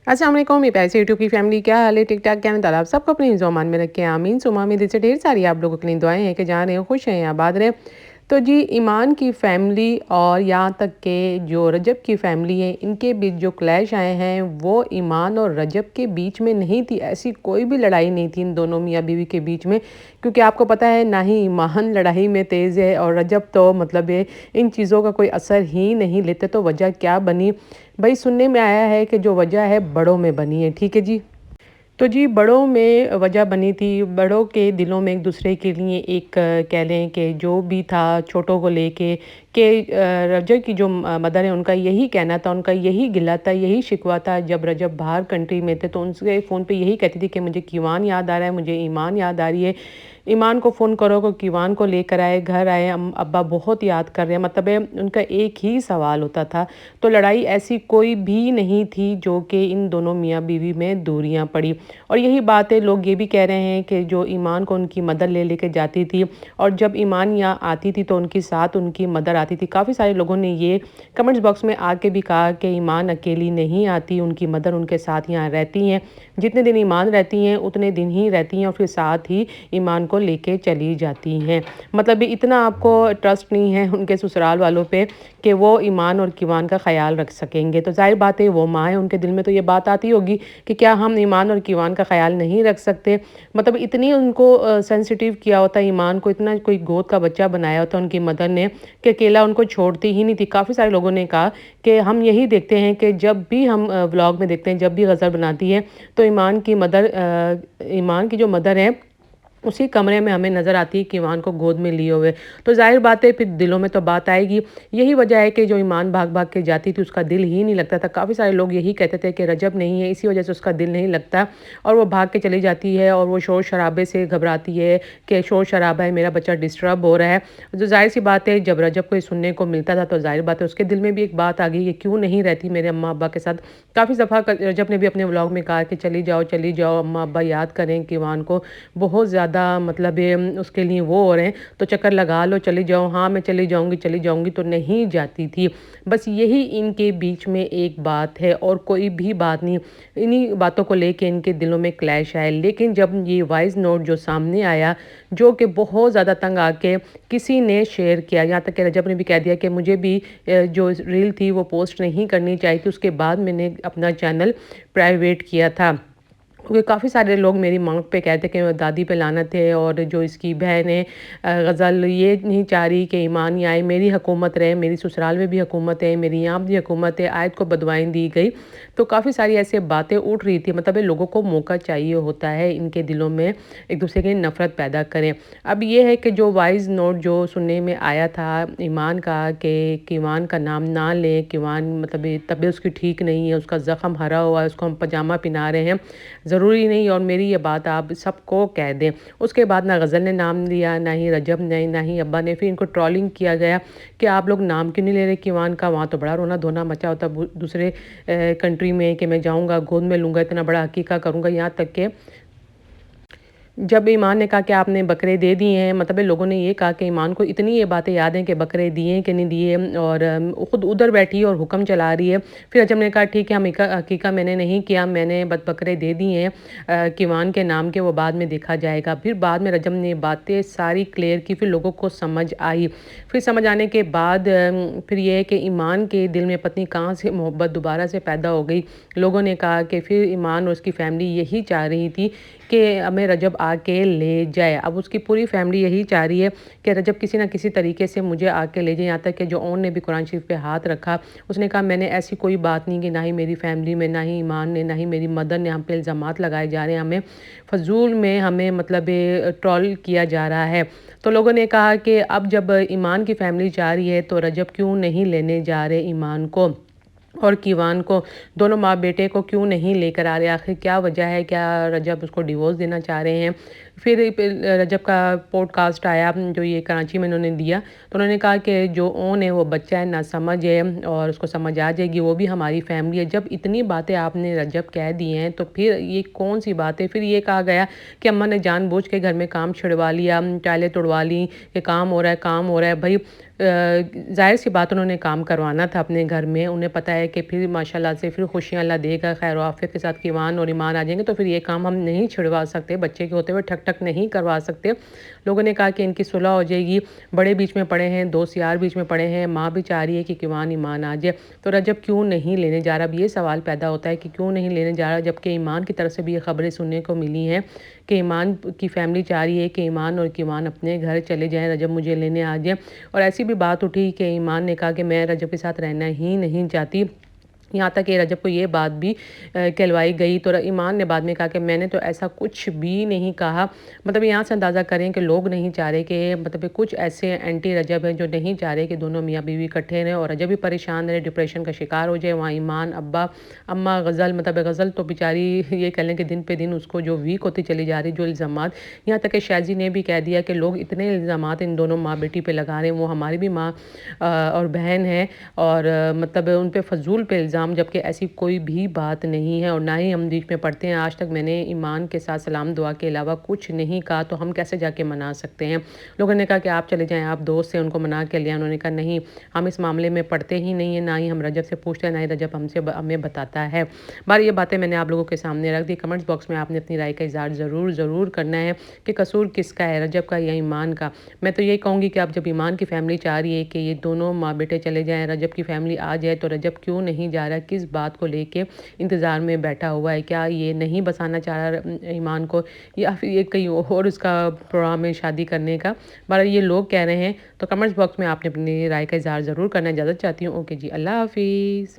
अस्सलाम वालेकुम, मेरे प्यारे से यूट्यूब की फैमिली, क्या हाल है? ठीक-ठाक? क्या ताला आप सबको अपने ईज़-ओ-मान में रखें, आमीन सुम्मा आमीन। दिल से ढेर सारी आप लोगों के लिए दुआएँ हैं कि जहाँ रहें खुश रहें, आबाद रहें। तो जी, ईमान की फैमिली और यहाँ तक के जो रजब की फैमिली है, इनके बीच जो क्लैश आए हैं, वो ईमान और रजब के बीच में नहीं थी। ऐसी कोई भी लड़ाई नहीं थी इन दोनों मियाँ-बीवी के बीच में, क्योंकि आपको पता है ना ही ईमान लड़ाई में तेज़ है और रजब तो मतलब ये इन चीज़ों का कोई असर ही नहीं लेते। तो वजह क्या बनी? भई सुनने में आया है कि जो वजह है बड़ों में बनी है, ठीक है जी। तो जी बड़ों में वजह बनी थी, बड़ों के दिलों में एक-दूसरे के लिए एक कह लें कि जो भी था छोटों को लेके कि रजब की जो मदर है उनका यही कहना था, उनका यही गिला था, यही शिकवा था जब रजब बाहर कंट्री में थे तो उनसे फ़ोन पे यही कहती थी कि मुझे कीवान याद आ रहा है, मुझे ईमान याद आ रही है। ईमान को फ़ोन करो को कीवान को लेकर आए, घर आए, अब्बा बहुत याद कर रहे हैं, मतलब है उनका एक ही सवाल होता था। तो लड़ाई ऐसी कोई भी नहीं थी जो कि इन दोनों मियाँ-बीवी में दूरियाँ पड़ी। और यही बात है, लोग ये भी कह रहे हैं कि जो ईमान को उनकी मदर ले लेके जाती थी और जब ईमान यहाँ आती थी तो उनके साथ उनकी मदर आती थी। काफ़ी सारे लोगों ने ये कमेंट्स बॉक्स में आके भी कहा कि ईमान अकेली नहीं आती, उनकी मदर उनके साथ यहाँ रहती हैं। जितने दिन ईमान रहती हैं उतने दिन ही रहती हैं और फिर साथ ही ईमान को लेके चली जाती हैं। मतलब इतना आपको ट्रस्ट नहीं है उनके ससुराल वालों पे कि वो ईमान और कीवान का ख़्याल रख सकेंगे। तो ज़ाहिर बात है वो माँ है, उनके दिल में तो ये बात आती होगी कि क्या हम ईमान और कीवान का ख़्याल नहीं रख सकते? मतलब इतनी उनको सेंसिटिव किया होता है ईमान को, इतना कोई गोद का बच्चा बनाया होता उनकी मदर ने कि अकेला उनको छोड़ती ही नहीं थी। काफ़ी सारे लोगों ने कहा कि हम यही देखते हैं कि जब भी हम व्लॉग में देखते हैं, जब भी ग़ज़ल बनाती है तो ईमान की जो मदर है उसी कमरे में हमें नज़र आती है कि ईमान को गोद में लिए हुए। तो ज़ाहिर बात है फिर दिलों में तो बात आएगी। यही वजह है कि जो ईमान भाग-भाग के जाती थी उसका दिल ही नहीं लगता था। काफ़ी सारे लोग यही कहते थे कि रजब नहीं है इसी वजह से उसका दिल नहीं लगता और वो भाग के चली जाती है और वो शोर-शराबे से घबराती है कि शोर-शराबा है, मेरा बच्चा डिस्टर्ब हो रहा है। तो ज़ाहिर-सी बात है जब रजब को ये सुनने को मिलता था तो ज़ाहिर बात है उसके दिल में भी एक बात आ गई कि क्यों नहीं रहती मेरे अम्मा-अब्बा के साथ। काफ़ी दफ़ा रजब ने भी अपने व्लॉग में कहा कि चली जाओ अम्मा-अब्बा याद करें कि ईमान को बहुत ज़्यादा मतलब ये उसके लिए वो हो रहे हैं तो चक्कर लगा लो चली जाओ। हाँ, मैं चली जाऊँगी तो नहीं जाती थी। बस यही इनके बीच में एक बात है और कोई भी बात नहीं। इन्हीं बातों को लेके इनके दिलों में क्लैश आया। लेकिन जब ये वॉइस नोट जो सामने आया जो कि बहुत ज़्यादा तंग आके किसी ने शेयर किया, यहाँ तक कि रजब ने भी कह दिया कि मुझे भी जो रील थी वो पोस्ट नहीं करनी चाहिए थी। उसके बाद मैंने अपना चैनल प्राइवेट किया था। क्योंकि काफ़ी सारे लोग मेरी माँ पे कहते कि दादी पे लानत है और जो इसकी बहन है ग़ज़ल ये नहीं चाह रही कि ईमान ही आए, मेरी हुकूमत रहे, मेरी ससुराल में भी हुकूमत है, मेरी यहाँ भी हुकूमत है, आयत को बदवाएँ दी गई। तो काफ़ी सारी ऐसी बातें उठ रही थी, मतलब ये लोगों को मौका चाहिए होता है इनके दिलों में एक-दूसरे की नफ़रत पैदा करें। अब ये है कि जो वॉइस नोट जो सुनने में आया था ईमान का कि ईमान का नाम ना लें, ईमान मतलब ये तबीयत उसकी ठीक नहीं है, उसका ज़ख्म हरा हुआ है, उसको हम पजामा पहना रहे हैं। ज़रूरी नहीं और मेरी ये बात आप सबको कह दें। उसके बाद ना ग़ज़ल ने नाम लिया, ना ही रजब ने, ना ही अब्बा ने। फिर इनको ट्रोलिंग किया गया कि आप लोग नाम क्यों नहीं ले रहे कीवान का? वहाँ तो बड़ा रोना-धोना मचा होता दूसरे कंट्री में कि मैं जाऊँगा, गोद में लूँगा, इतना बड़ा अकीक़ा करूँगा। यहाँ तक के जब ईमान ने कहा कि आपने बकरे दे दिए हैं, मतलब लोगों ने ये कहा कि ईमान को इतनी ये बातें याद हैं कि बकरे दिए कि नहीं दिए और खुद उधर बैठी है और हुक्म चला रही है। फिर रजब ने कहा ठीक है, हम अकीक़ा मैंने नहीं किया, मैंने बस बकरे दे दिए हैं कीवान के नाम के, वो बाद में देखा जाएगा। फिर बाद में रजब ने बातें सारी क्लियर की, फिर लोगों को समझ आई। फिर समझ आने के बाद फिर ये है कि ईमान के दिल में पता नहीं कहाँ से मोहब्बत दोबारा से पैदा हो गई। लोगों ने कहा कि फिर ईमान और उसकी फैमिली यही चाह रही थी कि हमें रजब आके ले जाए। अब उसकी पूरी फैमिली यही चाह रही है कि रजब किसी न किसी तरीके से मुझे आके ले जाए। यहाँ तक कि जो ओन ने भी कुरान शरीफ पे हाथ रखा, उसने कहा मैंने ऐसी कोई बात नहीं की, ना ही मेरी फैमिली में, ना ही ईमान ने, ना ही मेरी मदर ने हम पे इल्ज़ामात लगाए जा रहे हैं, हमें फ़ज़ूल में हमें मतलब ट्रोल किया जा रहा है। तो लोगों ने कहा कि अब जब ईमान की फैमिली चाह रही है तो रजब क्यों नहीं लेने जा रहे ईमान को और कीवान को, दोनों माँ बेटे को क्यों नहीं लेकर आ रहे? आखिर क्या वजह है? क्या रजब उसको डिवोर्स देना चाह रहे हैं? پھر رجب کا پوڈ کاسٹ آیا جو یہ کراچی میں انہوں نے دیا، تو انہوں نے کہا کہ جو اون ہے وہ بچہ ہے، نہ سمجھ ہے اور اس کو سمجھ آ جائے گی، وہ بھی ہماری فیملی ہے۔ جب اتنی باتیں آپ نے رجب کہہ دی ہیں تو پھر یہ کون سی بات ہے؟ پھر یہ کہا گیا کہ اماں نے جان بوجھ کے گھر میں کام چھڑوا لیا، ٹائلیں توڑوا لی کہ کام ہو رہا ہے کام ہو رہا ہے۔ بھائی ظاہر سی بات انہوں نے کام کروانا تھا اپنے گھر میں، انہیں پتہ ہے کہ پھر ماشاءاللہ سے پھر خوشیاں اللہ دے گا، خیر و عافیت کے ساتھ ایمان اور ایمان آ جائیں گے، تو پھر یہ کام ہم نہیں چھڑوا سکتے، بچے کے ہوتے ہوئے ٹھک ٹھک نہیں کروا سکتے۔ لوگوں نے کہا کہ ان کی صلح ہو جائے گی، بڑے بیچ میں پڑے ہیں، دوست یار بیچ میں پڑے ہیں، ماں بھی چاہ رہی ہے کہ کیوان ایمان آ جائے، تو رجب کیوں نہیں لینے جا رہا؟ اب یہ سوال پیدا ہوتا ہے کہ کیوں نہیں لینے جا رہا، جبکہ ایمان کی طرف سے بھی یہ خبریں سننے کو ملی ہیں کہ ایمان کی فیملی چاہ رہی ہے کہ ایمان اور کیوان اپنے گھر چلے جائیں، رجب مجھے لینے آ جائے۔ اور ایسی بھی بات اٹھی کہ ایمان نے کہا کہ میں رجب کے ساتھ رہنا ہی نہیں چاہتی، یہاں تک کہ رجب کو یہ بات بھی کہلوائی گئی، تو ایمان نے بعد میں کہا کہ میں نے تو ایسا کچھ بھی نہیں کہا۔ مطلب یہاں سے اندازہ کریں کہ لوگ نہیں چاہ رہے کہ مطلب کچھ ایسے اینٹی رجب ہیں جو نہیں چاہ رہے کہ دونوں میاں بیوی اکٹھے رہیں، اور رجب بھی پریشان رہے، ڈپریشن کا شکار ہو جائے، وہاں ایمان ابا اماں غزل، مطلب غزل تو بیچاری یہ کہہ لیں کہ دن پہ دن اس کو جو ویک ہوتی چلی جا رہی، جو الزامات، یہاں تک کہ شازی نے بھی کہہ دیا کہ لوگ اتنے الزامات ان دونوں ماں بیٹی پہ لگا رہے ہیں، وہ ہماری بھی ماں اور بہن ہے، اور مطلب ان پہ فضول پہ الزام، جبکہ ایسی کوئی بھی بات نہیں ہے، اور نہ ہی ہم بیچ میں پڑھتے ہیں۔ آج تک میں نے ایمان کے ساتھ سلام دعا کے علاوہ کچھ نہیں کہا، تو ہم کیسے جا کے منا سکتے ہیں؟ لوگوں نے کہا کہ آپ چلے جائیں، آپ دوست سے ان کو منا کے لیا، انہوں نے کہا نہیں، ہم اس معاملے میں پڑھتے ہی نہیں ہیں، نہ ہی ہم رجب سے پوچھتے ہیں، نہ ہی رجب ہمیں بتاتا ہے۔ بار یہ باتیں میں نے آپ لوگوں کے سامنے رکھ دی، کمنٹس باکس میں آپ نے اپنی رائے کا اظہار ضرور کرنا ہے کہ قصور کس کا ہے، رجب کا یا ایمان کا۔ میں تو یہی کہوں گی کہ اب جب ایمان کی فیملی چاہ رہی ہے کہ یہ دونوں ماں بیٹے چلے جائیں، رجب کی فیملی آ جائے، تو رجب کیوں نہیں جا رہا؟ کس بات کو لے کے انتظار میں بیٹھا ہوا ہے؟ کیا یہ نہیں بسانا چاہ رہا ایمان کو، یا پھر یہ کہیں اور اس کا پروگرام ہے شادی کرنے کا؟ بہرحال یہ لوگ کہہ رہے ہیں، تو کمنٹس باکس میں آپ نے اپنی رائے کا اظہار ضرور کرنا ہے۔ اجازت چاہتی ہوں، اوکے جی، اللہ حافظ۔